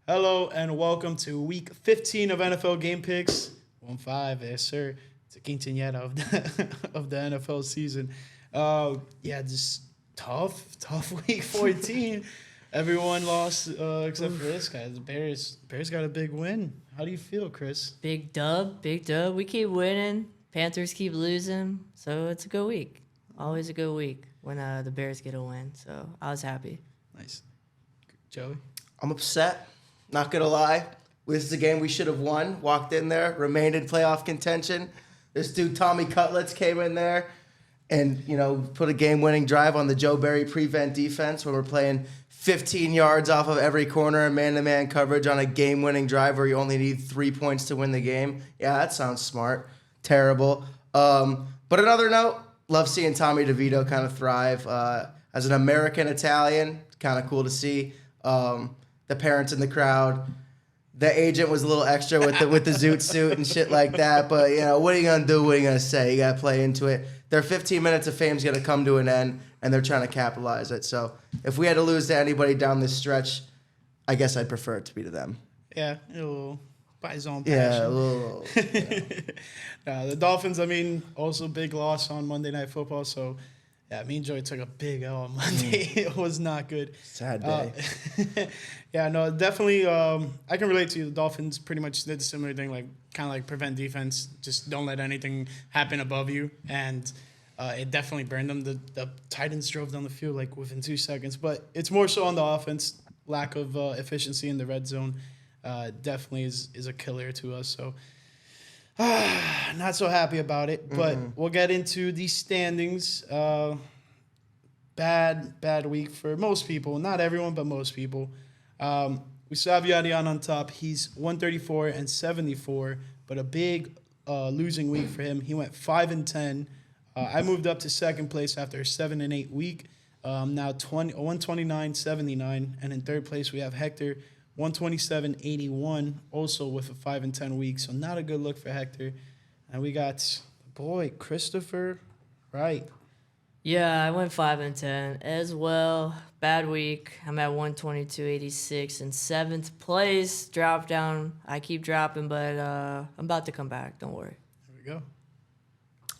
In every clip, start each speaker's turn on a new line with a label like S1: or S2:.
S1: Hello and welcome to week 15 of NFL Gamepicks. 1-5, yes sir. It's a quinceañera of the, of the NFL season. Just tough week 14. Everyone lost except for this guy. The Bears got a big win. How do you feel, Chris?
S2: Big dub, big dub. We keep winning. Panthers keep losing. So it's a good week. Always a good week when the Bears get a win. So I was happy.
S1: Nice. Joey?
S3: I'm upset. Not going to lie. This is a game we should have won. Walked in there, remained in playoff contention. This dude, Tommy Cutlets, came in there and, put a game-winning drive on the Joe Barry prevent defense when we're playing 15 yards off of every corner and man-to-man coverage on a game-winning drive where you only need 3 points to win the game. Yeah, that sounds smart. Terrible. But another note, love seeing Tommy DeVito kind of thrive. As an American Italian, kind of cool to see. The parents in the crowd. The agent was a little extra with the zoot suit and shit like that. But, what are you going to do? What are you going to say? You got to play into it. Their 15 minutes of fame is going to come to an end, and they're trying to capitalize it. So if we had to lose to anybody down this stretch, I guess I'd prefer it to be to them.
S1: Yeah, a little by his own
S3: Yeah,
S1: passion.
S3: a little.
S1: The Dolphins, also big loss on Monday Night Football. So, yeah, me and Joey took a big L on Monday. It was not good.
S3: Sad day.
S1: Definitely. I can relate to you. The Dolphins pretty much did a similar thing, kind of like prevent defense. Just don't let anything happen above you. And it definitely burned them. The Titans drove down the field within 2 seconds. But it's more so on the offense. Lack of efficiency in the red zone definitely is a killer to us. So not so happy about it. But we'll get into the standings. Bad week for most people. Not everyone, but most people. We still have Yadian on top. He's 134 and 74, but a big losing week for him. He went 5-10. I moved up to second place after a 7-8 week. Now 129-79, and in third place we have Hector, 127-81, also with a 5-10 week. So not a good look for Hector. And we got boy Christopher Wright.
S2: Yeah, I went 5-10 as well. Bad week. I'm at 122.86 in seventh place. Drop down. I keep dropping, but I'm about to come back. Don't worry.
S1: There we go.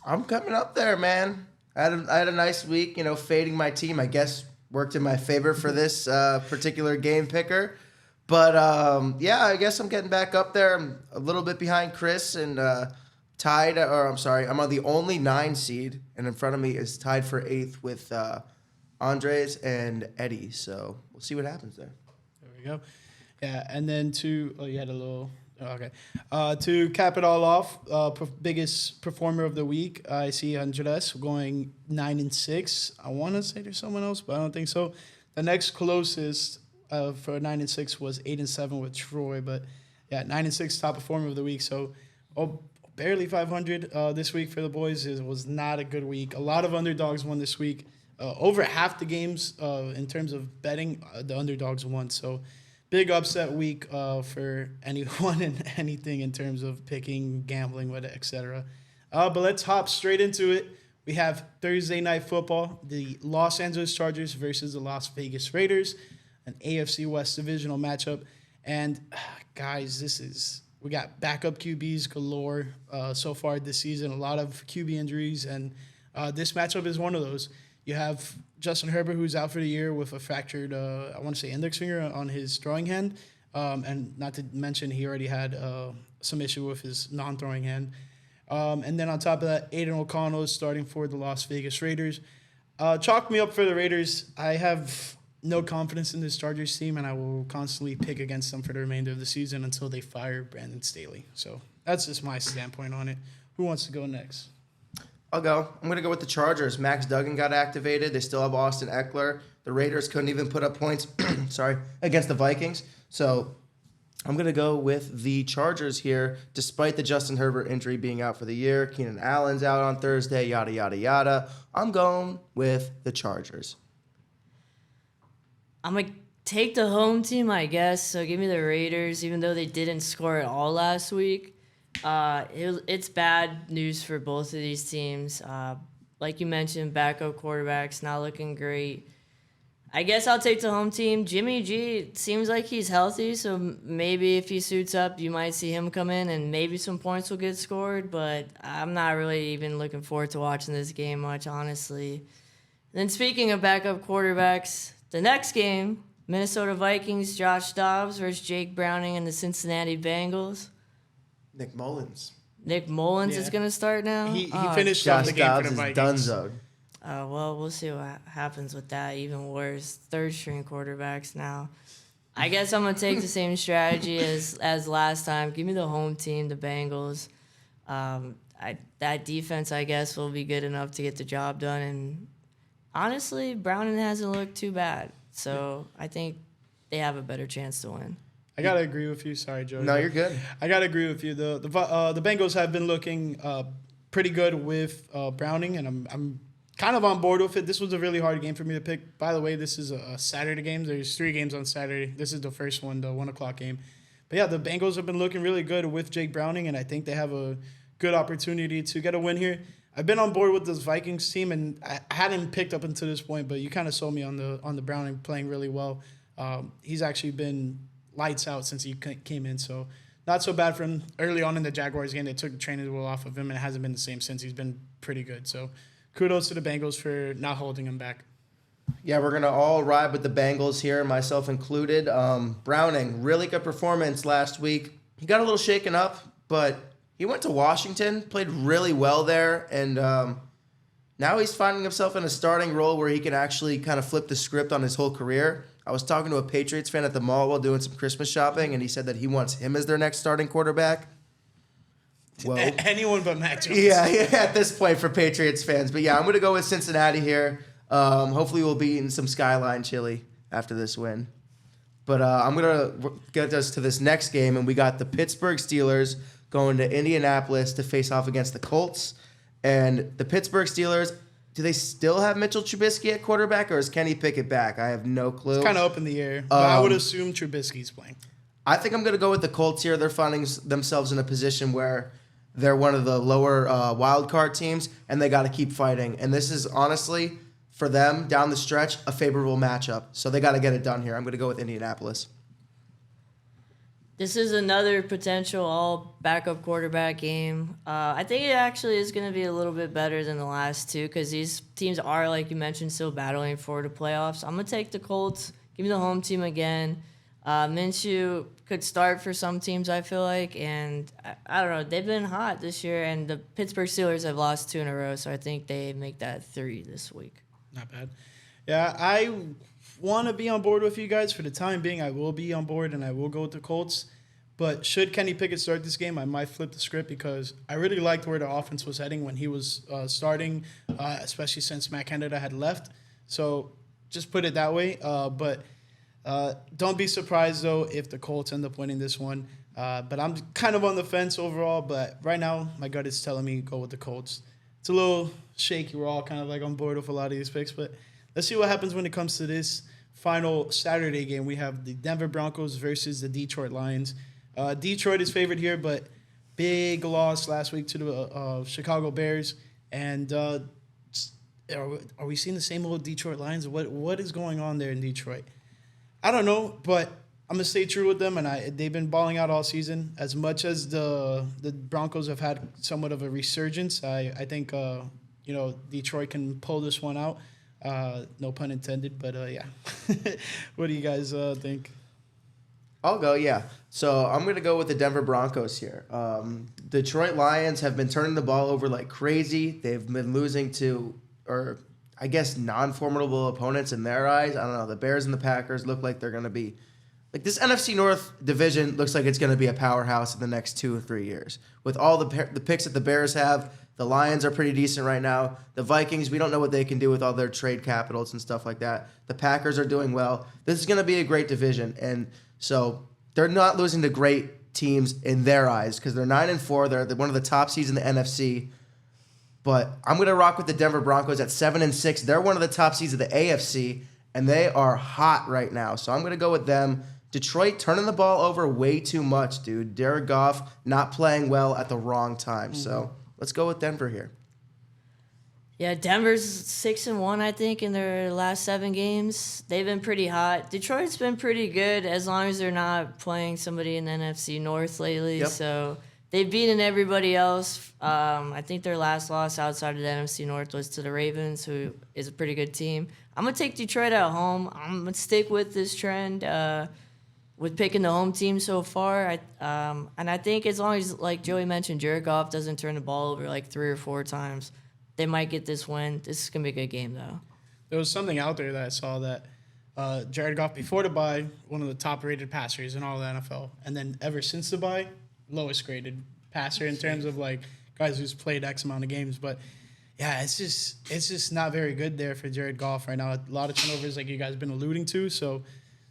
S3: I'm coming up there, man. I had a nice week, fading my team. I guess worked in my favor for this particular game picker. But, I guess I'm getting back up there. I'm a little bit behind Chris and I'm on the only 9 seed, and in front of me is tied for 8th with Andres and Eddie. So we'll see what happens there.
S1: There we go. Yeah, and then you had a little. Okay. To cap it all off, biggest performer of the week, I see Andres going 9-6. I want to say there's someone else, but I don't think so. The next closest for 9-6 was 8-7 with Troy, but yeah, 9-6 top performer of the week. So, barely 500 this week for the boys. It was not a good week. A lot of underdogs won this week. Over half the games in terms of betting, the underdogs won. So, big upset week for anyone and anything in terms of picking, gambling, etc. But let's hop straight into it. We have Thursday Night Football, the Los Angeles Chargers versus the Las Vegas Raiders, an AFC West divisional matchup. And, guys, we got backup QBs galore so far this season, a lot of QB injuries, and this matchup is one of those. You have Justin Herbert, who's out for the year with a fractured, index finger on his throwing hand. And not to mention he already had some issue with his non-throwing hand. And then on top of that, Aiden O'Connell is starting for the Las Vegas Raiders. Chalk me up for the Raiders. I have no confidence in this Chargers team, and I will constantly pick against them for the remainder of the season until they fire Brandon Staley. So that's just my standpoint on it. Who wants to go next?
S3: I'll go. I'm going to go with the Chargers. Max Duggan got activated. They still have Austin Eckler. The Raiders couldn't even put up points against the Vikings. So I'm going to go with the Chargers here, despite the Justin Herbert injury being out for the year. Keenan Allen's out on Thursday, yada, yada, yada. I'm going with the Chargers.
S2: I'm going to take the home team, I guess. So give me the Raiders, even though they didn't score at all last week. It's bad news for both of these teams. Like you mentioned, backup quarterbacks not looking great. I guess I'll take the home team. Jimmy G seems like he's healthy, so maybe if he suits up, you might see him come in and maybe some points will get scored, but I'm not really even looking forward to watching this game much, honestly. Then speaking of backup quarterbacks, the next game, Minnesota Vikings, Josh Dobbs versus Jake Browning and the Cincinnati Bengals.
S3: Nick Mullins.
S2: Nick Mullins is going to start now?
S1: He finished
S3: Josh
S1: off the game
S3: Dobbs
S1: for the
S3: is
S1: Vikings.
S3: donezoed.
S2: Well, we'll see what happens with that. Even worse, third-string quarterbacks now. I guess I'm gonna take the same strategy as last time. Give me the home team, the Bengals. That defense, I guess, will be good enough to get the job done. And honestly, Browning hasn't looked too bad, so I think they have a better chance to win.
S1: I gotta agree with you. Sorry, Joe.
S3: No, you're good.
S1: I gotta agree with you. The Bengals have been looking pretty good with Browning, and I'm kind of on board with it. This was a really hard game for me to pick. By the way, this is a Saturday game. There's 3 games on Saturday. This is the first one, the 1:00 game. But yeah, the Bengals have been looking really good with Jake Browning, and I think they have a good opportunity to get a win here. I've been on board with this Vikings team, and I hadn't picked up until this point, but you kind of sold me on the Browning playing really well. He's actually been lights out since he came in, so not so bad for him. Early on in the Jaguars game, they took the training wheel off of him, and it hasn't been the same since. He's been pretty good, so kudos to the Bengals for not holding him back.
S3: Yeah, we're going to all ride with the Bengals here, myself included. Browning, really good performance last week. He got a little shaken up, but he went to Washington, played really well there, and now he's finding himself in a starting role where he can actually kind of flip the script on his whole career. I was talking to a Patriots fan at the mall while doing some Christmas shopping, and he said that he wants him as their next starting quarterback. Well,
S1: Anyone but Mac Jones.
S3: Yeah, at this point for Patriots fans. But yeah, I'm going to go with Cincinnati here. Hopefully we'll be eating some Skyline chili after this win. But I'm going to get us to this next game, and we got the Pittsburgh Steelers going to Indianapolis to face off against the Colts. And the Pittsburgh Steelers, do they still have Mitchell Trubisky at quarterback, or is Kenny Pickett back? I have no clue.
S1: It's kind of up in the air, but I would assume Trubisky's playing.
S3: I think I'm going to go with the Colts here. They're finding themselves in a position where they're one of the lower wild card teams, and they got to keep fighting. And this is honestly, for them, down the stretch, a favorable matchup. So they got to get it done here. I'm going to go with Indianapolis.
S2: This is another potential all backup quarterback game. I think it actually is going to be a little bit better than the last two because these teams are, like you mentioned, still battling for the playoffs. I'm going to take the Colts. Give me the home team again. Minshew could start for some teams, I feel like, and I don't know. They've been hot this year, and the Pittsburgh Steelers have lost 2 in a row, so I think they make that 3 this week.
S1: Not bad. Yeah, I want to be on board with you guys. For the time being, I will be on board, and I will go with the Colts. But should Kenny Pickett start this game, I might flip the script because I really liked where the offense was heading when he was starting, especially since Matt Canada had left. So just put it that way. But don't be surprised, though, if the Colts end up winning this one. But I'm kind of on the fence overall. But right now, my gut is telling me go with the Colts. It's a little shaky. We're all kind of like on board with a lot of these picks. But let's see what happens when it comes to this final Saturday game. We have the Denver Broncos versus the Detroit Lions. Detroit is favored here, but big loss last week to the Chicago Bears. And are we seeing the same old Detroit Lions? What is going on there in Detroit? I don't know, but I'm gonna stay true with them, and they've been balling out all season. As much as the Broncos have had somewhat of a resurgence, I think Detroit can pull this one out. No pun intended, but yeah. What do you guys think?
S3: I'll go, yeah. So I'm going to go with the Denver Broncos here. Detroit Lions have been turning the ball over like crazy. They've been losing to, or I guess, non-formidable opponents in their eyes. I don't know. The Bears and the Packers look like they're going to be, like this NFC North division looks like it's going to be a powerhouse in the next 2 or 3 years. With all the picks that the Bears have, the Lions are pretty decent right now. The Vikings, we don't know what they can do with all their trade capitals and stuff like that. The Packers are doing well. This is going to be a great division, and so they're not losing to great teams in their eyes because they're 9-4. They're one of the top seeds in the NFC. But I'm going to rock with the Denver Broncos at 7-6. They're one of the top seeds of the AFC, and they are hot right now. So I'm going to go with them. Detroit turning the ball over way too much, dude. Jared Goff not playing well at the wrong time. So let's go with Denver here.
S2: Yeah, Denver's 6-1, I think, in their last 7 games. They've been pretty hot. Detroit's been pretty good as long as they're not playing somebody in the NFC North lately.
S3: Yep.
S2: So they've beaten everybody else. I think their last loss outside of the NFC North was to the Ravens, who is a pretty good team. I'm going to take Detroit at home. I'm going to stick with this trend with picking the home team so far. And I think as long as, like Joey mentioned, Jared Goff doesn't turn the ball over like 3 or 4 times, they might get this win. This is going to be a good game, though.
S1: There was something out there that I saw that Jared Goff, before the bye, one of the top-rated passers in all of the NFL. And then ever since the bye, lowest-graded passer in terms of, like, guys who's played X amount of games. But, yeah, it's just not very good there for Jared Goff right now. A lot of turnovers, like you guys have been alluding to. So,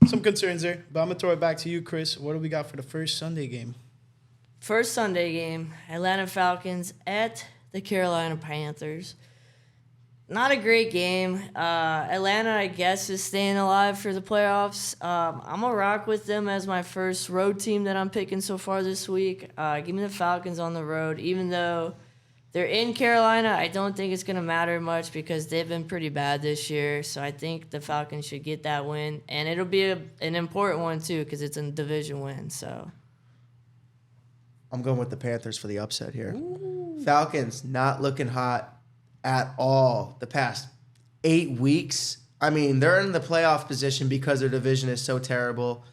S1: some concerns there. But I'm going to throw it back to you, Chris. What do we got for the first Sunday game?
S2: First Sunday game, Atlanta Falcons at the Carolina Panthers. Not a great game. Atlanta, I guess, is staying alive for the playoffs. I'm going to rock with them as my first road team that I'm picking so far this week. Give me the Falcons on the road. Even though they're in Carolina, I don't think it's going to matter much because they've been pretty bad this year. So I think the Falcons should get that win. And it'll be an important one, too, because it's a division win. So
S3: I'm going with the Panthers for the upset here. Ooh. Falcons not looking hot at all the past 8 weeks. I mean, they're in the playoff position because their division is so terrible.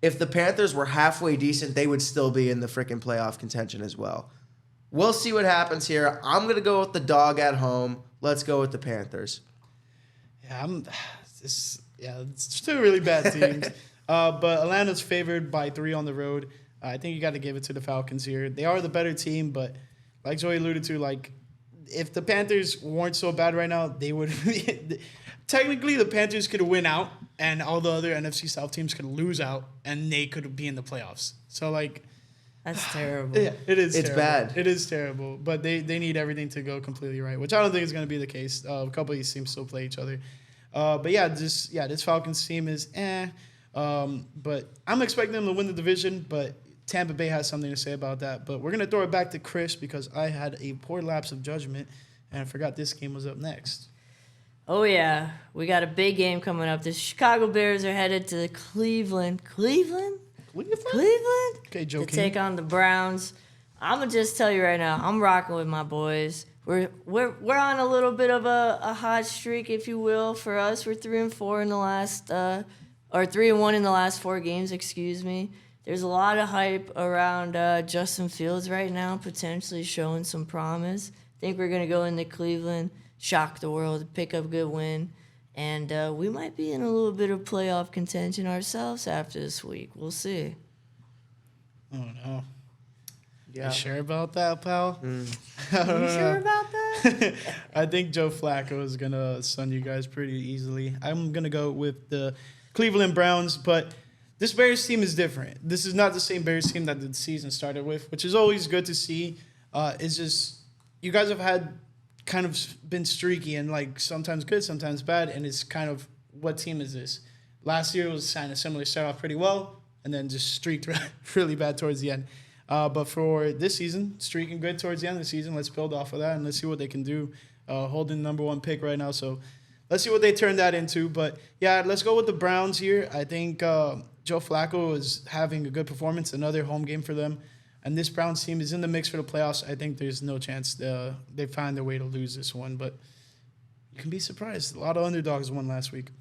S3: If the Panthers were halfway decent, they would still be in the freaking playoff contention as well. We'll see what happens here. I'm going to go with the dog at home. Let's go with the Panthers.
S1: Yeah, it's 2 really bad teams. But Atlanta's favored by 3 on the road. I think you got to give it to the Falcons here. They are the better team, but like Joey alluded to, like, if the Panthers weren't so bad right now, they would be – technically, the Panthers could win out, and all the other NFC South teams could lose out, and they could be in the playoffs. So, like –
S2: that's terrible.
S1: Yeah, it is
S3: It's
S1: terrible.
S3: bad.
S1: It is terrible, but they need everything to go completely right, which I don't think is going to be the case. A couple of these teams still play each other. But, this Falcons team is but I'm expecting them to win the division, but – Tampa Bay has something to say about that, but we're going to throw it back to Chris because I had a poor lapse of judgment, and I forgot this game was up next.
S2: Oh, yeah. We got a big game coming up. The Chicago Bears are headed to Cleveland. Cleveland?
S1: Okay, Joe
S2: to take on the Browns. I'm going to just tell you right now, I'm rocking with my boys. We're on a little bit of a hot streak, if you will, for us. We're 3-4 in the last, or 3-1 in the last 4 games, excuse me. There's a lot of hype around Justin Fields right now, potentially showing some promise. I think we're going to go into Cleveland, shock the world, pick up a good win, and we might be in a little bit of playoff contention ourselves after this week. We'll see.
S1: Oh, no.
S3: Yeah.
S1: You sure about that, pal?
S2: You sure about that?
S1: I think Joe Flacco is going to stun you guys pretty easily. I'm going to go with the Cleveland Browns, but this Bears team is different. This is not the same Bears team that the season started with, which is always good to see. It's just you guys have had kind of been streaky and like sometimes good, sometimes bad, and it's kind of what team is this? Last year was kind of similar. Started off pretty well and then just streaked really bad towards the end. But for this season, streaking good towards the end of the season, let's build off of that and let's see what they can do. Holding number 1 pick right now, so let's see what they turn that into. But yeah, let's go with the Browns here. I think Joe Flacco is having a good performance, another home game for them. And this Browns team is in the mix for the playoffs. I think there's no chance they find their way to lose this one. But you can be surprised. A lot of underdogs won last week.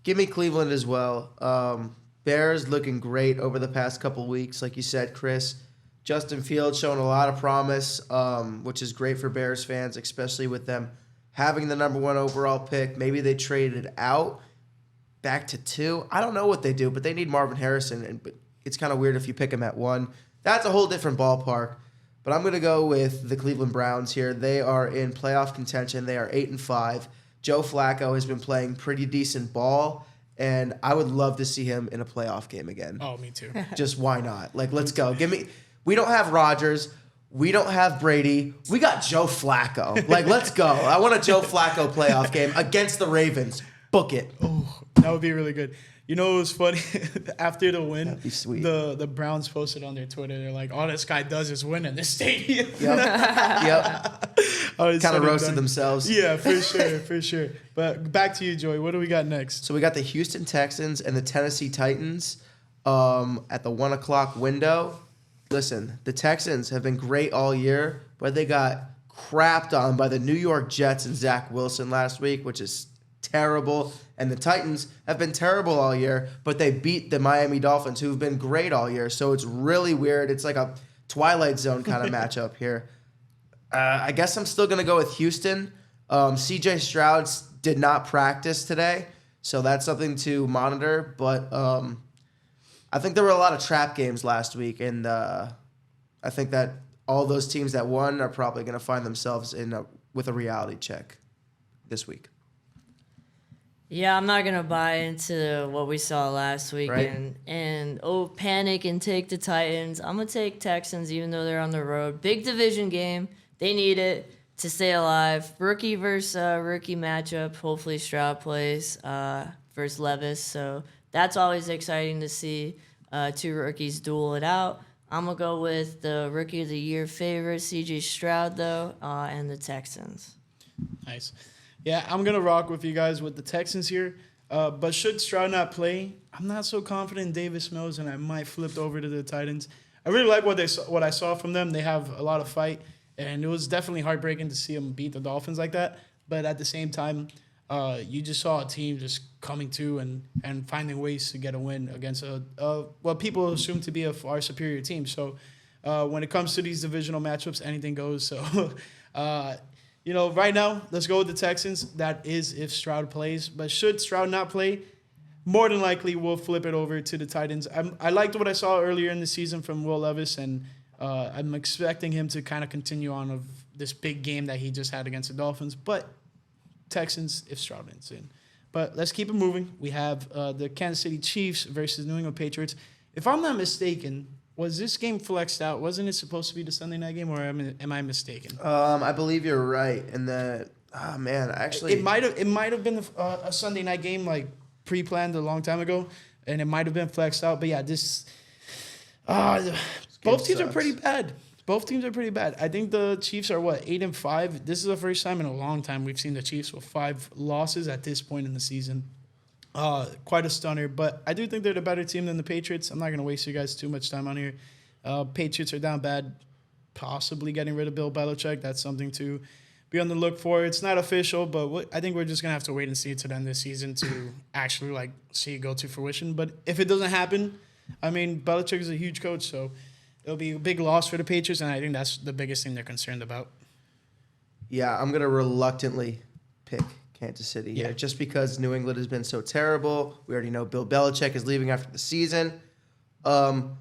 S3: Give me Cleveland as well. Bears looking great over the past couple weeks. Like you said, Chris, Justin Fields showing a lot of promise, which is great for Bears fans, especially with them having the number 1 overall pick. Maybe they traded out back to 2. I don't know what they do, but they need Marvin Harrison, and it's kind of weird if you pick him at 1. That's a whole different ballpark. But I'm going to go with the Cleveland Browns here. They are in playoff contention. They are 8-5. Joe Flacco has been playing pretty decent ball, and I would love to see him in a playoff game again.
S1: Oh, me too.
S3: Just why not? Like, let's go. We don't have Rodgers. We don't have Brady. We got Joe Flacco. Like, let's go. I want a Joe Flacco playoff game against the Ravens. Book it.
S1: Oh, that would be really good. You know, it was funny. After the win,
S3: That'd be sweet.
S1: the Browns posted on their Twitter. They're like, all this guy does is win in this stadium.
S3: Yep. Kind of roasted themselves.
S1: Yeah, for sure. But back to you, Joey. What do we got next?
S3: So we got the Houston Texans and the Tennessee Titans at the 1 o'clock window. Listen, the Texans have been great all year, but they got crapped on by the New York Jets and Zach Wilson last week, which is terrible. And the Titans have been terrible all year, but they beat the Miami Dolphins, who've been great all year. So it's really weird. It's like a Twilight Zone kind of matchup here. I guess I'm still going to go with Houston. CJ Stroud did not practice today, so that's something to monitor. But I think there were a lot of trap games last week, and I think that all those teams that won are probably going to find themselves with a reality check this week.
S2: Yeah, I'm not gonna buy into what we saw last week
S3: Right.
S2: and panic and take the Titans. I'm gonna take Texans even though they're on the road. Big division game. They need it to stay alive. Rookie versus rookie matchup. Hopefully Stroud plays versus Levis. So that's always exciting to see two rookies duel it out. I'm gonna go with the rookie of the year favorite, CJ Stroud though, and the Texans.
S1: Nice. Yeah, I'm going to rock with you guys with the Texans here. But should Stroud not play, I'm not so confident in Davis Mills, and I might flip over to the Titans. I really like what I saw from them. They have a lot of fight, and it was definitely heartbreaking to see them beat the Dolphins like that. But at the same time, you just saw a team just coming to and finding ways to get a win against what people assume to be a far superior team. So when it comes to these divisional matchups, anything goes. So right now, let's go with the Texans. That is if Stroud plays. But should Stroud not play, more than likely we'll flip it over to the Titans. I liked what I saw earlier in the season from Will Levis, and I'm expecting him to kind of continue on of this big game that he just had against the Dolphins. But Texans if Stroud is in. But let's keep it moving. We have the Kansas City Chiefs versus New England Patriots. If I'm not mistaken, was this game flexed out? Wasn't it supposed to be the Sunday night game, or am I mistaken?
S3: I believe you're right. And actually,
S1: it might have been a Sunday night game, like pre-planned a long time ago, and it might have been flexed out. But yeah, both teams are pretty bad. Both teams are pretty bad. I think the Chiefs are 8-5. This is the first time in a long time we've seen the Chiefs with 5 losses at this point in the season. Quite a stunner, but I do think they're the better team than the Patriots. I'm not going to waste you guys too much time on here. Patriots are down bad, possibly getting rid of Bill Belichick. That's something to be on the look for. It's not official, but I think we're just going to have to wait and see to the end of the season to actually see it go to fruition. But if it doesn't happen, I mean, Belichick is a huge coach, so it'll be a big loss for the Patriots, and I think that's the biggest thing they're concerned about.
S3: Yeah, I'm going to reluctantly pick Kansas City here, just because New England has been so terrible. We already know Bill Belichick is leaving after the season. Patrick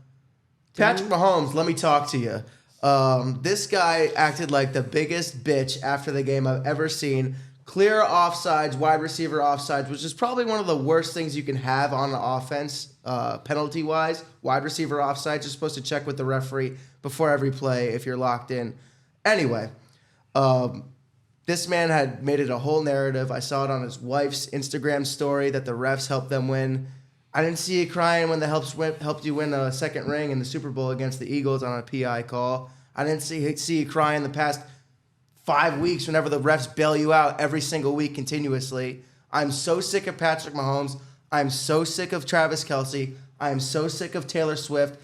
S3: Mahomes, let me talk to you. This guy acted like the biggest bitch after the game I've ever seen. Clear offsides, wide receiver offsides, which is probably one of the worst things you can have on an offense, penalty-wise. Wide receiver offsides, you're supposed to check with the referee before every play if you're locked in. Anyway, this man had made it a whole narrative. I saw it on his wife's Instagram story that the refs helped them win. I didn't see you crying when the helped you win a second ring in the Super Bowl against the Eagles on a PI call. I didn't see you crying the past 5 weeks whenever the refs bail you out every single week continuously. I'm so sick of Patrick Mahomes. I'm so sick of Travis Kelce. I'm so sick of Taylor Swift.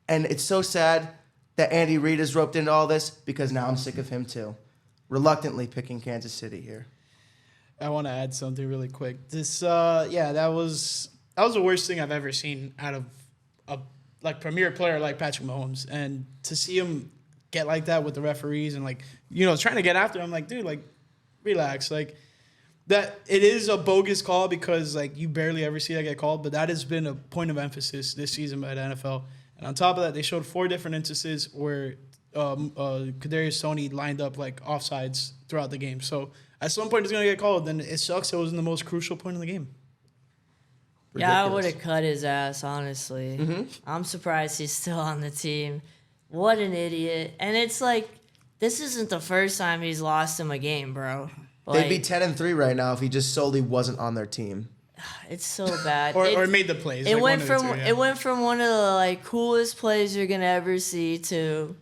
S3: And it's so sad that Andy Reid is roped into all this because now I'm sick of him too. Reluctantly picking Kansas City here.
S1: I want to add something really quick. That was the worst thing I've ever seen out of a premier player like Patrick Mahomes, and to see him get like that with the referees and trying to get after him, dude, relax, that it is a bogus call because you barely ever see that get called, but that has been a point of emphasis this season by the NFL. And on top of that, they showed 4 different instances where Kadarius Toney lined up offsides throughout the game. So at some point it's gonna get called. Then it sucks. It was in the most crucial point of the game.
S2: Yeah, I would have cut his ass, honestly. Mm-hmm. I'm surprised he's still on the team. What an idiot! And it's this isn't the first time he's lost him a game, bro.
S3: They'd be 10-3 right now if he just solely wasn't on their team.
S2: It's so bad.
S1: or made the plays.
S2: It
S1: like
S2: went
S1: one of
S2: from
S1: the two, yeah.
S2: it went from one of the like coolest plays you're gonna ever see to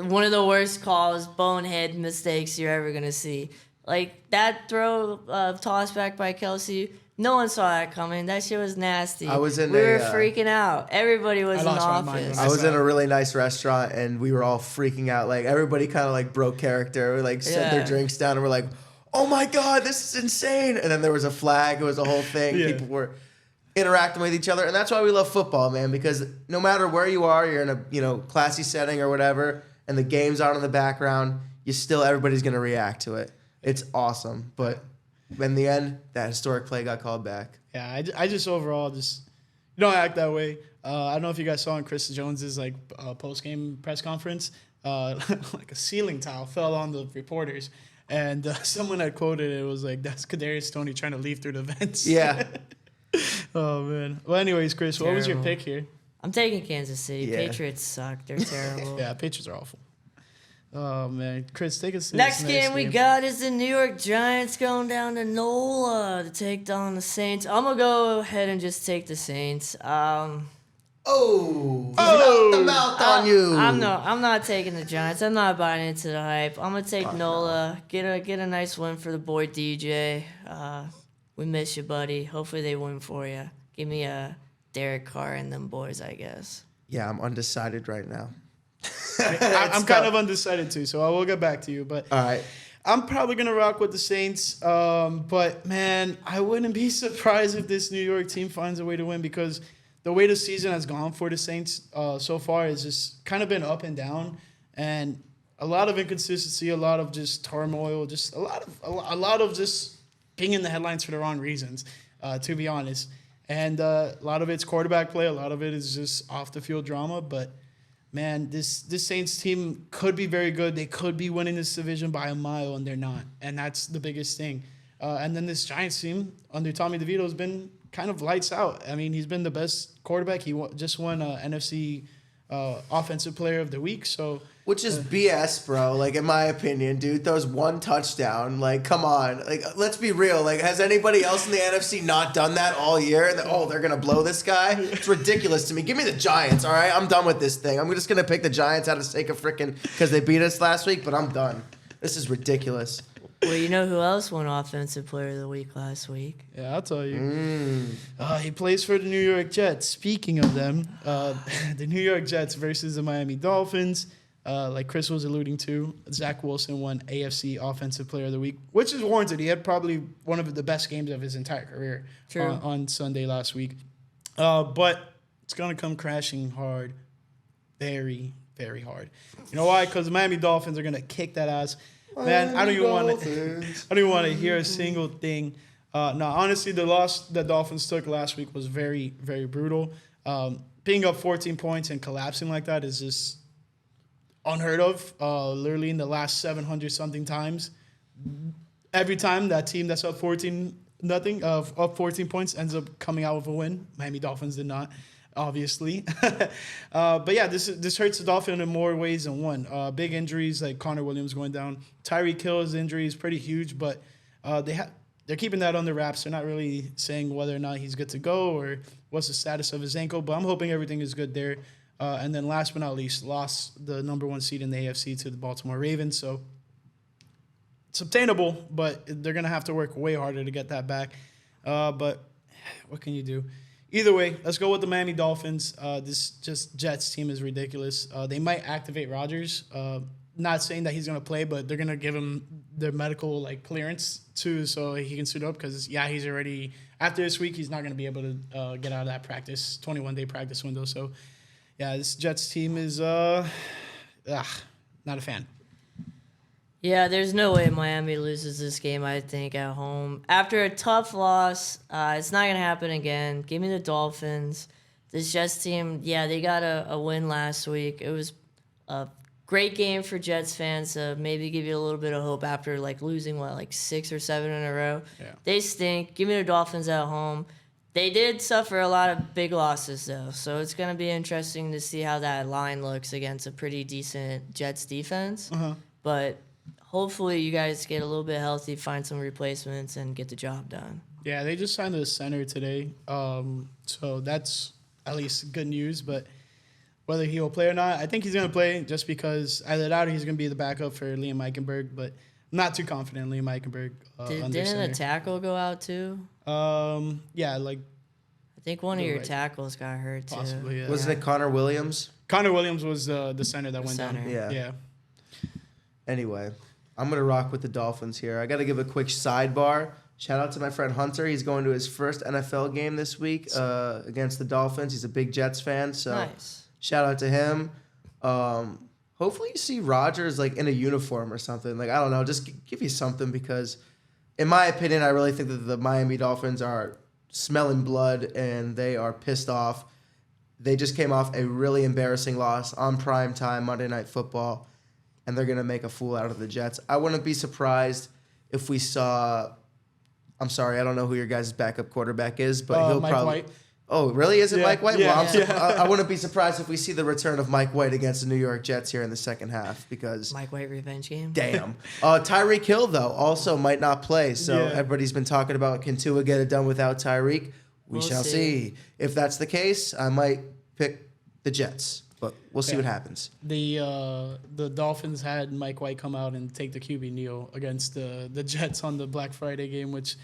S2: one of the worst calls, bonehead mistakes you're ever gonna see. Like that throw, toss back by Kelsey. No one saw that coming. That shit was nasty.
S3: I was in
S2: we were
S3: a,
S2: freaking out. Everybody was
S1: I
S2: in the
S1: lost my mind
S2: office.
S1: when
S3: I was in a really nice restaurant and we were all freaking out. Like everybody kind of like broke character. We like set their
S2: Yeah.
S3: drinks down and we're like, "Oh my god, this is insane!" And then there was a flag. It was a whole thing.
S1: Yeah.
S3: People were interacting with each other, and that's why we love football, man. Because no matter where you are, you're in a classy setting or whatever, and the game's on in the background. Everybody's gonna react to it. It's awesome, but in the end, that historic play got called back.
S1: Yeah, I just overall just don't act that way. I don't know if you guys saw in Chris Jones's like post game press conference, like a ceiling tile fell on the reporters, and someone had quoted it was like, "That's Kadarius Toney trying to leave through the vents."
S3: Yeah.
S1: Oh man. Well, anyways, Chris, what was your
S2: Terrible.
S1: pick here?
S2: I'm taking Kansas City.
S3: Yeah.
S2: Patriots suck. They're terrible.
S1: Yeah, Patriots are awful. Oh man, Chris, take us to
S2: Next
S1: this
S2: game we got is the New York Giants going down to NOLA to take down the Saints. I'm gonna go ahead and just take the Saints.
S3: Oh, the mouth on you.
S2: I'm not taking the Giants. I'm not buying into the hype. I'm gonna take NOLA. Get a nice win for the boy DJ. We miss you, buddy. Hopefully they win for you. Give me a Derek Carr and them boys, I guess.
S3: Yeah, I'm undecided right now.
S1: I'm kind of undecided too, so I will get back to you. But
S3: All right.
S1: I'm probably gonna rock with the Saints. But man, I wouldn't be surprised if this New York team finds a way to win, because the way the season has gone for the Saints so far has just kind of been up and down, and a lot of inconsistency, a lot of just turmoil, just a lot of just being in the headlines for the wrong reasons, to be honest. And a lot of it's quarterback play, a lot of it is just off the field drama. But man, this Saints team could be very good. They could be winning this division by a mile, and they're not. And that's the biggest thing. And then this Giants team under Tommy DeVito has been kind of lights out. I mean, he's been the best quarterback. He just won NFC Offensive Player of the Week. So,
S3: Which is BS, bro. Like, in my opinion, dude, throws one touchdown. Like, come on. Like, let's be real. Like, has anybody else in the NFC not done that all year? And they're going to blow this guy? It's ridiculous to me. Give me the Giants, all right? I'm done with this thing. I'm just going to pick the Giants out of sake of freaking because they beat us last week, but I'm done. This is ridiculous.
S2: Well, you know who else won Offensive Player of the Week last week?
S1: yeah, I'll tell you. He plays for the New York Jets. Speaking of them, the New York Jets versus the Miami Dolphins. Like Chris was alluding to, Zach Wilson won AFC Offensive Player of the Week, which is warranted. He had probably one of the best games of his entire career on Sunday last week. But it's going to come crashing hard. Very, very hard. You know why? Because the Miami Dolphins are going to kick that ass. Man, I don't even want to hear a single thing. No, honestly, the loss that Dolphins took last week was very, very brutal. Being up 14 points and collapsing like that is just unheard of. Literally in the last 700-something times, every time that team that's up 14-0, up 14 points ends up coming out with a win. Miami Dolphins did not, obviously. But yeah, this hurts the Dolphins in more ways than one. Big injuries like Connor Williams going down. Tyreek Hill's injury is pretty huge, but they're keeping that under wraps. They're not really saying whether or not he's good to go or what's the status of his ankle, but I'm hoping everything is good there. And then last but not least, lost the number 1 seed in the AFC to the Baltimore Ravens. So it's obtainable, but they're going to have to work way harder to get that back. But what can you do? Either way, let's go with the Miami Dolphins. This just Jets team is ridiculous. They might activate Rodgers. Not saying that he's going to play, but they're going to give him their medical clearance too, so he can suit up. Because he's already after this week, he's not going to be able to get out of that 21-day practice window. So yeah, this Jets team is not a fan.
S2: Yeah, there's no way Miami loses this game, I think, at home. After a tough loss, it's not going to happen again. Give me the Dolphins. This Jets team, yeah, they got a win last week. It was a great game for Jets fans to maybe give you a little bit of hope after losing, 6 or 7 in a row.
S1: Yeah.
S2: They stink. Give me the Dolphins at home. They did suffer a lot of big losses, though, so it's going to be interesting to see how that line looks against a pretty decent Jets defense. But hopefully you guys get a little bit healthy, find some replacements, and get the job done.
S1: Yeah, they just signed a center today. So that's at least good news. But whether he'll play or not, I think he's going to play just because either that or he's going to be the backup for Liam Eichenberg. But I'm not too confident in Liam Eichenberg.
S2: Didn't
S1: center.
S2: a tackle go out too?
S1: Yeah, like
S2: I think one of
S1: You're
S2: your
S1: right.
S2: tackles got hurt too.
S1: possibly. Yeah.
S3: Wasn't it Connor Williams?
S1: Connor Williams was the center that went
S2: center.
S1: down.
S3: Yeah. Anyway, I'm going to rock with the Dolphins here. I got to give a quick sidebar. Shout out to my friend Hunter. He's going to his first NFL game this week against the Dolphins. He's a big Jets fan, so
S2: Nice.
S3: shout out to him. Hopefully you see Rodgers like in a uniform or something. Like, I don't know, just give you something because in my opinion, I really think that the Miami Dolphins are smelling blood and they are pissed off. They just came off a really embarrassing loss on prime time Monday Night Football, and they're going to make a fool out of the Jets. I wouldn't be surprised if we saw... I'm sorry, I don't know who your guys' backup quarterback is, but he'll
S1: Mike
S3: probably...
S1: White.
S3: Oh, really? Is it
S1: Yeah,
S3: Mike White?
S1: yeah,
S3: Well, I wouldn't be surprised if we see the return of Mike White against the New York Jets here in the second half because...
S2: Mike White revenge game.
S3: Damn. Tyreek Hill, though, also might not play. So
S1: Yeah.
S3: everybody's been talking about, can Tua get it done without Tyreek? We
S2: We'll
S3: shall
S2: see.
S3: see. If that's the case, I might pick the Jets. But we'll see
S1: Yeah.
S3: what happens.
S1: The Dolphins had Mike White come out and take the QB kneel against the Jets on the Black Friday game, which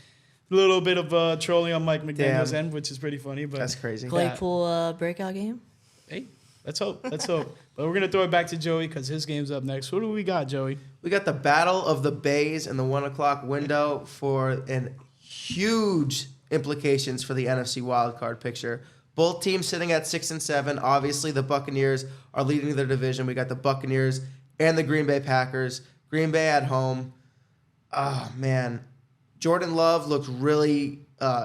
S1: a little bit of trolling on Mike McDaniel's
S3: Damn.
S1: end, which is pretty funny. But
S3: That's crazy.
S2: Claypool breakout game.
S1: hey, let's hope. Let's hope. But we're gonna throw it back to Joey because his game's up next. What do we got, Joey?
S3: We got the Battle of the Bays in the 1 o'clock window for an huge implications for the NFC wildcard picture. Both teams sitting at 6 and 7. Obviously, the Buccaneers are leading their division. We got the Buccaneers and the Green Bay Packers. Green Bay at home. Oh, man. Jordan Love looked really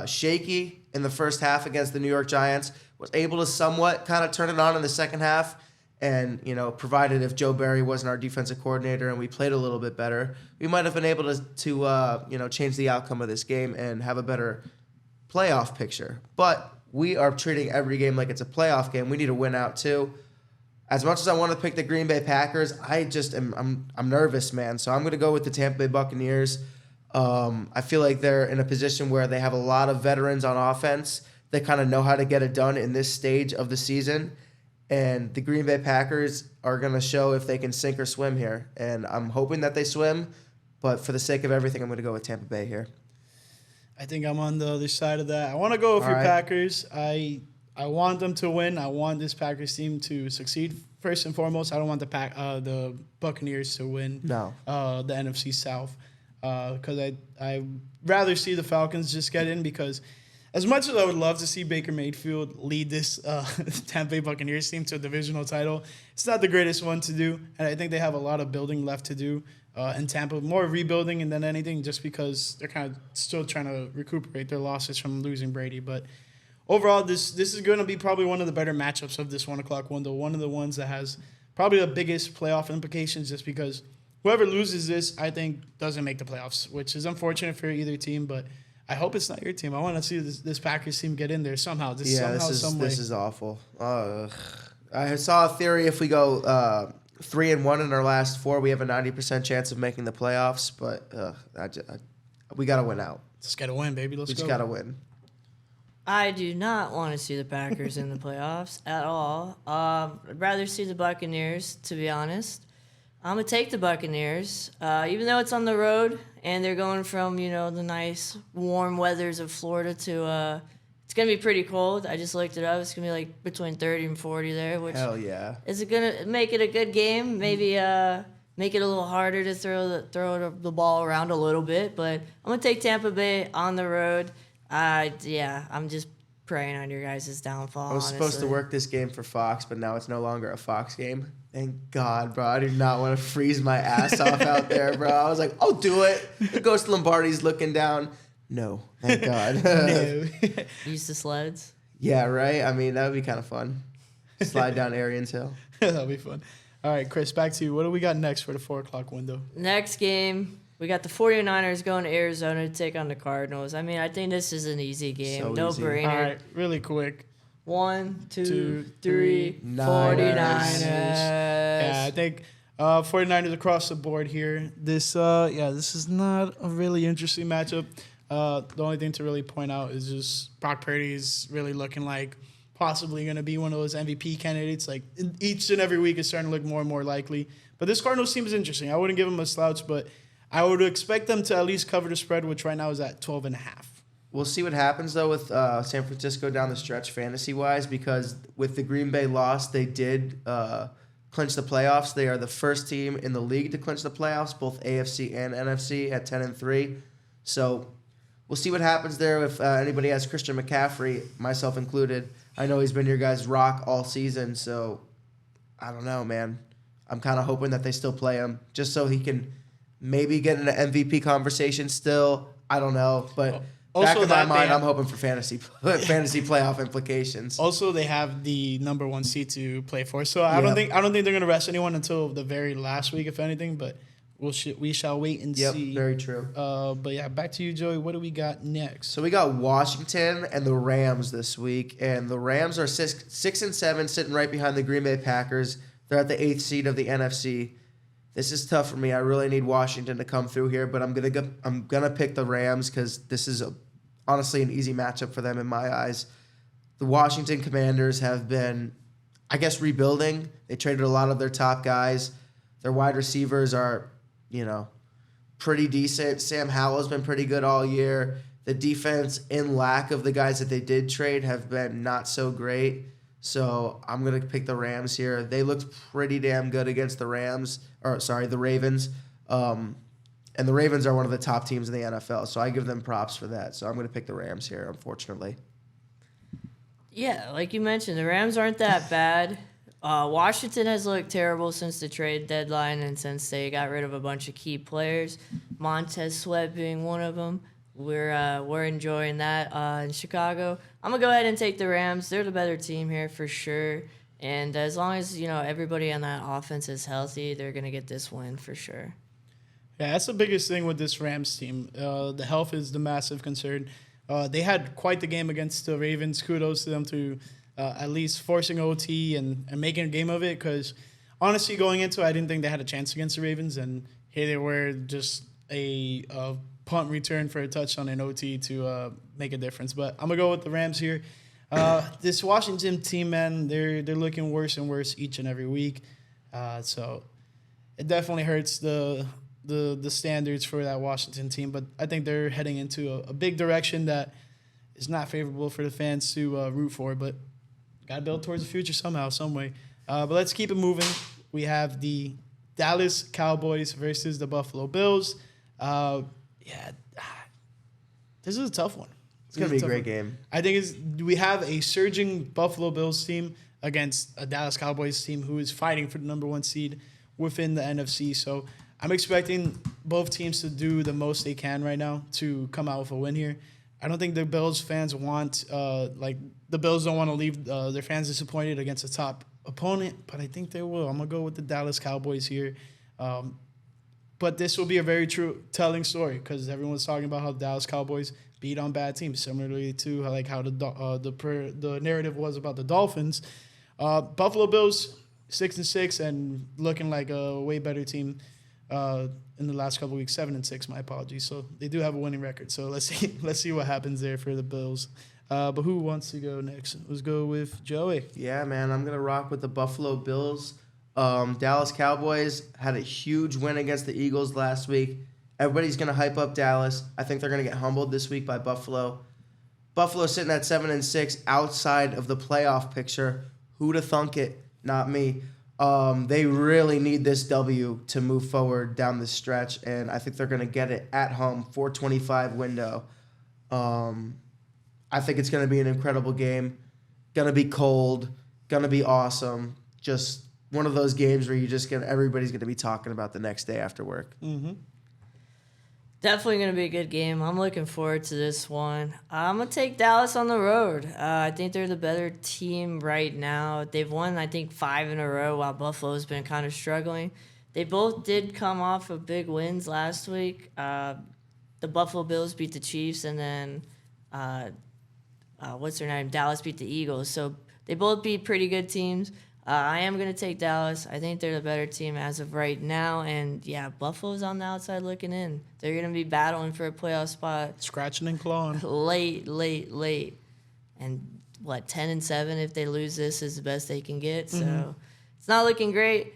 S3: shaky in the first half against the New York Giants. Was able to somewhat kind of turn it on in the second half. And, provided if Joe Barry wasn't our defensive coordinator and we played a little bit better, we might have been able to change the outcome of this game and have a better playoff picture. But we are treating every game like it's a playoff game. We need to win out too. As much as I want to pick the Green Bay Packers, I'm nervous, man. So I'm going to go with the Tampa Bay Buccaneers. I feel like they're in a position where they have a lot of veterans on offense. They kind of know how to get it done in this stage of the season. And the Green Bay Packers are going to show if they can sink or swim here. And I'm hoping that they swim. But for the sake of everything, I'm going to go with Tampa Bay here.
S1: I think I'm on the other side of that. I want to go with
S3: All
S1: your
S3: right.
S1: Packers. I want them to win. I want this Packers team to succeed. First and foremost, I don't want the Buccaneers to win.
S3: No.
S1: The NFC South, because I rather see the Falcons just get in because as much as I would love to see Baker Mayfield lead this Tampa Bay Buccaneers team to a divisional title, it's not the greatest one to do, and I think they have a lot of building left to do. In Tampa, more rebuilding than anything, just because they're kind of still trying to recuperate their losses from losing Brady. But overall, this is going to be probably one of the better matchups of this 1 o'clock window. One of the ones that has probably the biggest playoff implications, just because whoever loses this, I think, doesn't make the playoffs, which is unfortunate for either team. But I hope it's not your team. I want to see this Packers team get in there somehow.
S3: This is awful. I saw a theory if we go 3-1 in our last 4, we have a 90% chance of making the playoffs. But we got to win out.
S1: Just got to win, baby. Let's
S3: We
S1: go.
S3: just got to win.
S2: I do not want to see the Packers in the playoffs at all. I'd rather see the Buccaneers, to be honest. I'm going to take the Buccaneers, even though it's on the road and they're going from, the nice warm weathers of Florida to it's going to be pretty cold. I just looked it up. It's going to be like between 30 and 40 there, which
S3: Hell yeah.
S2: is it going to make it a good game? Maybe make it a little harder to throw the ball around a little bit, but I'm going to take Tampa Bay on the road. I'm just praying on your guys' downfall.
S3: I was supposed to
S2: honestly.
S3: work this game for Fox, but now it's no longer a Fox game. Thank God, bro. I do not want to freeze my ass off out there, bro. I was like, I'll do it. The Ghost Lombardi's looking down. No, thank God.
S1: No.
S2: Use the sleds.
S3: Yeah, right? I mean, that would be kind of fun. Slide down Arians Hill.
S1: That'll be fun. All right, Chris, back to you. What do we got next for the 4 o'clock window?
S2: Next game, we got the 49ers going to Arizona to take on the Cardinals. I mean, I think this is an easy game.
S3: So
S2: No
S3: easy.
S2: brainer.
S1: All right, really quick.
S2: 1, 2,
S1: Two,
S2: 3,
S3: Niners.
S2: 49ers.
S1: Yeah, I think 49ers across the board here. This is not a really interesting matchup. The only thing to really point out is just Brock Purdy is really looking like possibly going to be one of those MVP candidates. Like each and every week is starting to look more and more likely. But this Cardinals team is interesting. I wouldn't give them a slouch, but I would expect them to at least cover the spread, which right now is at 12.5.
S3: We'll see what happens, though, with San Francisco down the stretch fantasy-wise, because with the Green Bay loss, they did clinch the playoffs. They are the first team in the league to clinch the playoffs, both AFC and NFC at 10-3. So we'll see what happens there if anybody has Christian McCaffrey, myself included. I know he's been your guys' rock all season, so I don't know, man. I'm kind of hoping that they still play him just so he can maybe get in an MVP conversation still. I don't know, but back in my mind, I'm hoping for fantasy playoff implications.
S1: Also, they have the number 1 seed to play for, so I don't think they're going to rest anyone until the very last week, if anything. But we shall wait and see.
S3: Yep, very true.
S1: But yeah, back to you, Joey. What do we got next?
S3: So we got Washington and the Rams this week, and the Rams are 6-7, sitting right behind the Green Bay Packers. They're at the 8th seed of the NFC. This is tough for me. I really need Washington to come through here, but I'm gonna pick the Rams because this is honestly an easy matchup for them in my eyes. The Washington Commanders have been, I guess, rebuilding. They traded a lot of their top guys. Their wide receivers are, pretty decent. Sam Howell's been pretty good all year. The defense, in lack of the guys that they did trade, have been not so great. So I'm going to pick the Rams here. They looked pretty damn good against the Ravens. And the Ravens are one of the top teams in the NFL, so I give them props for that. So I'm going to pick the Rams here, unfortunately.
S2: Yeah, like you mentioned, the Rams aren't that bad. Washington has looked terrible since the trade deadline and since they got rid of a bunch of key players. Montez Sweat being one of them. We're enjoying that in Chicago. I'm gonna go ahead and take the Rams. They're the better team here for sure. And as long as everybody on that offense is healthy, they're gonna get this win for sure.
S1: Yeah, that's the biggest thing with this Rams team. The health is the massive concern. They had quite the game against the Ravens. Kudos to them to at least forcing OT and making a game of it. Because honestly, going into it, I didn't think they had a chance against the Ravens, and here they were, just a punt return for a touchdown in OT to make a difference. But I'm gonna go with the Rams here. This Washington team, man, they're looking worse and worse each and every week. So it definitely hurts the standards for that Washington team. But I think they're heading into a big direction that is not favorable for the fans to root for. But gotta build towards the future somehow, some way. But let's keep it moving. We have the Dallas Cowboys versus the Buffalo Bills. This is a tough one.
S3: It's going to be a great game.
S1: I think we have a surging Buffalo Bills team against a Dallas Cowboys team who is fighting for the number 1 seed within the NFC. So I'm expecting both teams to do the most they can right now to come out with a win here. I don't think the Bills fans want, the Bills don't want to leave their fans disappointed against a top opponent, but I think they will. I'm going to go with the Dallas Cowboys here. But this will be a very true telling story because everyone's talking about how the Dallas Cowboys beat on bad teams, similarly to how the narrative was about the Dolphins. Buffalo Bills 6-6 and looking like a way better team in the last couple of weeks. 7-6, my apologies. So they do have a winning record. So let's see what happens there for the Bills. But who wants to go next? Let's go with Joey.
S3: Yeah, man, I'm gonna rock with the Buffalo Bills. Dallas Cowboys had a huge win against the Eagles last week. Everybody's going to hype up Dallas. I think they're going to get humbled this week by Buffalo. Buffalo sitting at 7-6 outside of the playoff picture. Who'da thunk it? Not me. They really need this W to move forward down the stretch, and I think they're going to get it at home, 4:25 window. I think it's going to be an incredible game. Going to be cold. Going to be awesome. Just one of those games where everybody's going to be talking about the next day after work.
S1: Mm-hmm.
S2: Definitely going to be a good game. I'm looking forward to this one. I'm going to take Dallas on the road. I think they're the better team right now. They've won, I think, 5 in a row while Buffalo's been kind of struggling. They both did come off of big wins last week. The Buffalo Bills beat the Chiefs, and then, Dallas beat the Eagles. So they both beat pretty good teams. I am going to take Dallas. I think they're the better team as of right now. And, yeah, Buffalo's on the outside looking in. They're going to be battling for a playoff spot.
S1: Scratching and clawing.
S2: Late. And, 10-7 if they lose this is the best they can get. So it's not looking great.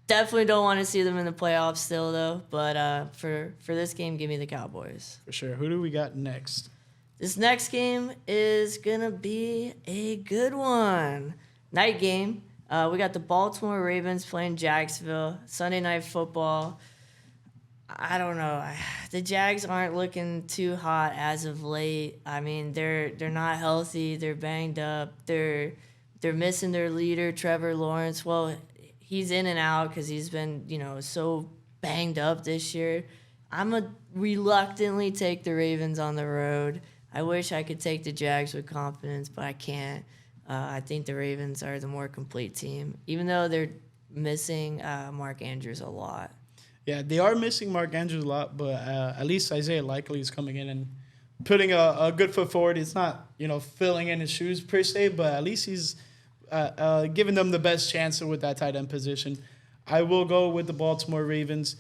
S2: Definitely don't want to see them in the playoffs still, though. But for this game, give me the Cowboys.
S1: For sure. Who do we got next?
S2: This next game is going to be a good one. Night game. We got the Baltimore Ravens playing Jacksonville. Sunday Night Football. I don't know. The Jags aren't looking too hot as of late. I mean, they're not healthy. They're banged up. They're missing their leader, Trevor Lawrence. Well, he's in and out because he's been, so banged up this year. I'm going to reluctantly take the Ravens on the road. I wish I could take the Jags with confidence, but I can't. I think the Ravens are the more complete team, even though they're missing Mark Andrews a lot.
S1: Yeah, they are missing Mark Andrews a lot, but at least Isaiah Likely is coming in and putting a good foot forward. It's not, filling in his shoes per se, but at least he's giving them the best chance with that tight end position. I will go with the Baltimore Ravens.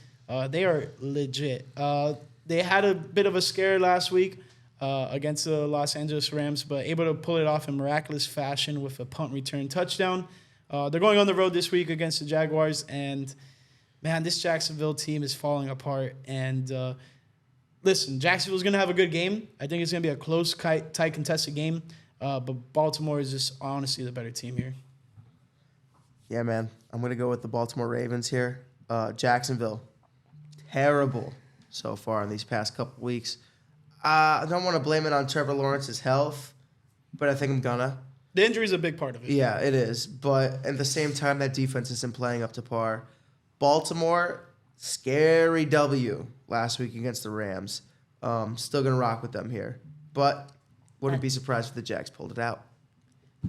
S1: They are legit. They had a bit of a scare last week against the Los Angeles Rams, but able to pull it off in miraculous fashion with a punt return touchdown. They're going on the road this week against the Jaguars, and man, this Jacksonville team is falling apart. And listen, Jacksonville's going to have a good game. I think it's going to be a close, tight, contested game. But Baltimore is just honestly the better team here.
S3: Yeah, man. I'm going to go with the Baltimore Ravens here. Jacksonville, terrible so far in these past couple weeks. I don't want to blame it on Trevor Lawrence's health, but I think I'm gonna.
S1: The injury is a big part of it.
S3: Yeah, it is. But at the same time, that defense isn't playing up to par. Baltimore, scary W last week against the Rams. Still going to rock with them here. But wouldn't be surprised if the Jags pulled it out.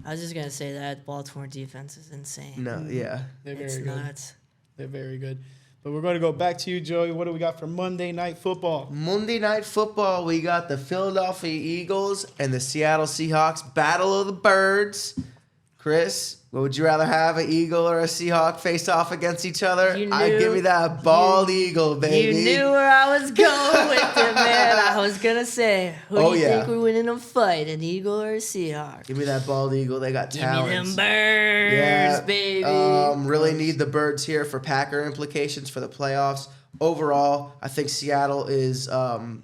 S2: I was just going to say that Baltimore defense is insane.
S3: No, yeah.
S1: They're very
S2: It's
S1: good.
S2: nuts.
S1: They're very good. But we're going to go back to you, Joey. What do we got for Monday Night Football?
S3: Monday Night Football, we got the Philadelphia Eagles and the Seattle Seahawks. Battle of the Birds. Chris, what would you rather have, an Eagle or a Seahawk face off against each other? I'd give me that bald eagle, baby.
S2: You knew where I was going with it, man. I was going to say, who do you think would win in a fight, an Eagle or a Seahawk?
S3: Give me that bald eagle. They got
S2: Give
S3: talents.
S2: me them birds, baby.
S3: Really need the Birds here for Packer implications for the playoffs. Overall, I think Seattle is kind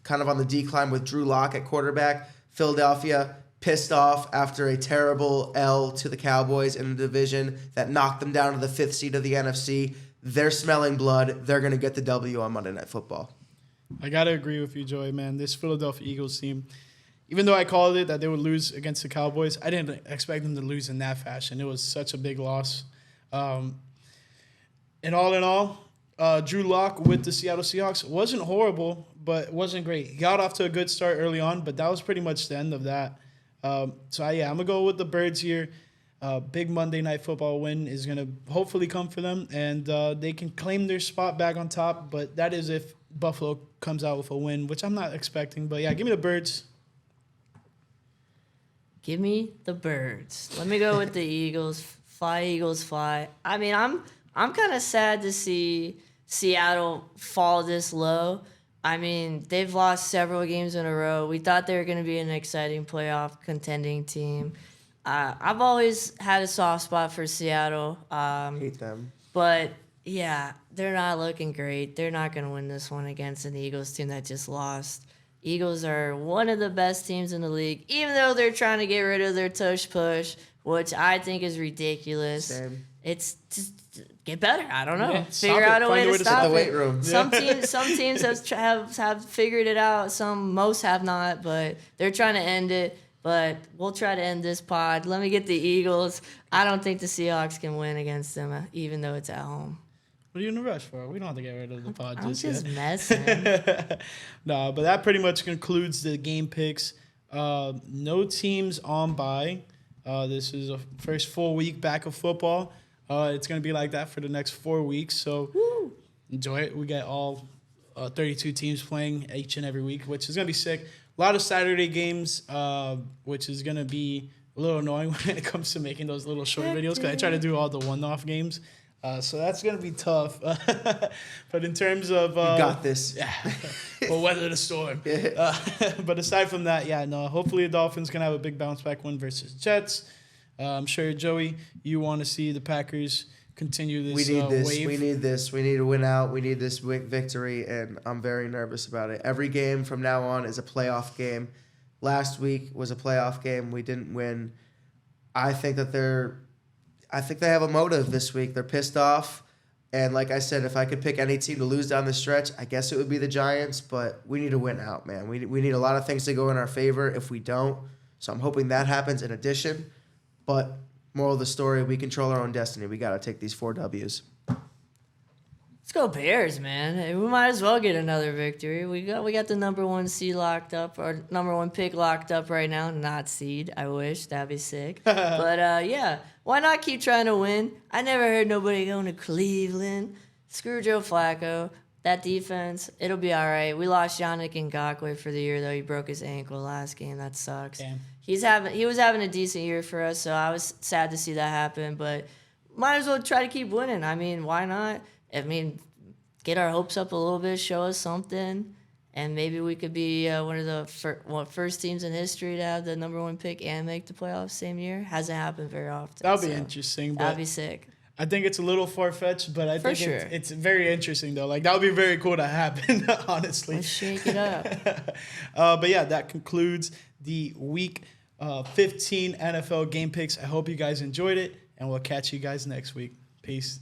S3: of on the decline with Drew Lock at quarterback. Philadelphia pissed off after a terrible L to the Cowboys in the division that knocked them down to the 5th seed of the NFC. They're smelling blood. They're going to get the W on Monday Night Football.
S1: I got to agree with you, Joey, man. This Philadelphia Eagles team, even though I called it that they would lose against the Cowboys, I didn't expect them to lose in that fashion. It was such a big loss. And in all, Drew Lock with the Seattle Seahawks wasn't horrible, but it wasn't great. He got off to a good start early on, but that was pretty much the end of that. I'm going to go with the Birds here. Big Monday Night Football win is going to hopefully come for them, and they can claim their spot back on top, but that is if Buffalo comes out with a win, which I'm not expecting. But, yeah, give me the Birds.
S2: Give me the Birds. Let me go with the Eagles. Fly, Eagles, fly. I mean, I'm kind of sad to see Seattle fall this low. I mean, they've lost several games in a row. We thought they were going to be an exciting playoff contending team. I've always had a soft spot for Seattle.
S3: Hate them.
S2: But, yeah, they're not looking great. They're not going to win this one against an Eagles team that just lost. Eagles are one of the best teams in the league, even though they're trying to get rid of their tush push, which I think is ridiculous.
S3: Same.
S2: It's just get better. I don't know.
S1: Yeah,
S2: Figure out a way to stop
S3: the
S2: it.
S3: weight room.
S2: Some teams have figured it out. Most have not, but they're trying to end it. But we'll try to end this pod. Let me get the Eagles. I don't think the Seahawks can win against them, even though it's at home.
S1: What are you in a rush for? We don't have to get rid of the pod
S2: I'm just
S1: yet.
S2: messing.
S1: No, but that pretty much concludes the game picks. No teams on bye. This is a first full week back of football. It's going to be like that for the next 4 weeks. So enjoy it. We get all 32 teams playing each and every week, which is going to be sick. A lot of Saturday games, which is going to be a little annoying when it comes to making those little short videos because I try to do all the one-off games. So that's going to be tough. But in terms of...
S3: You got this.
S1: Yeah. We'll weather the storm. But aside from that, hopefully the Dolphins can have a big bounce-back win versus Jets. I'm sure, Joey, you want to see the Packers continue this wave.
S3: We need this. We need to win out. We need this victory, and I'm very nervous about it. Every game from now on is a playoff game. Last week was a playoff game. We didn't win. I think they have a motive this week. They're pissed off. And like I said, if I could pick any team to lose down the stretch, I guess it would be the Giants. But we need to win out, man. We need a lot of things to go in our favor if we don't. So I'm hoping that happens in addition. But moral of the story, we control our own destiny. We got to take these 4 W's.
S2: Let's go Bears, man. We might as well get another victory. We got the number 1 seed locked up, or number 1 pick locked up right now. Not seed. I wish. That'd be sick. But, why not keep trying to win? I never heard nobody going to Cleveland. Screw Joe Flacco. That defense, it'll be all right. We lost Yannick Ngakoue for the year, though. He broke his ankle last game. That sucks.
S1: Damn.
S2: He was having a decent year for us, so I was sad to see that happen. But might as well try to keep winning. I mean, why not? Get our hopes up a little bit, show us something, and maybe we could be one of the first teams in history to have the number 1 pick and make the playoffs same year. Hasn't happened very often.
S1: That'll be interesting.
S2: That'd be sick.
S1: I think it's a little far-fetched, but I think
S2: sure.
S1: it's very interesting, though. Like, that would be very cool to happen, honestly.
S2: Let's shake it up.
S1: But, that concludes the Week 15 NFL Game Picks. I hope you guys enjoyed it, and we'll catch you guys next week. Peace.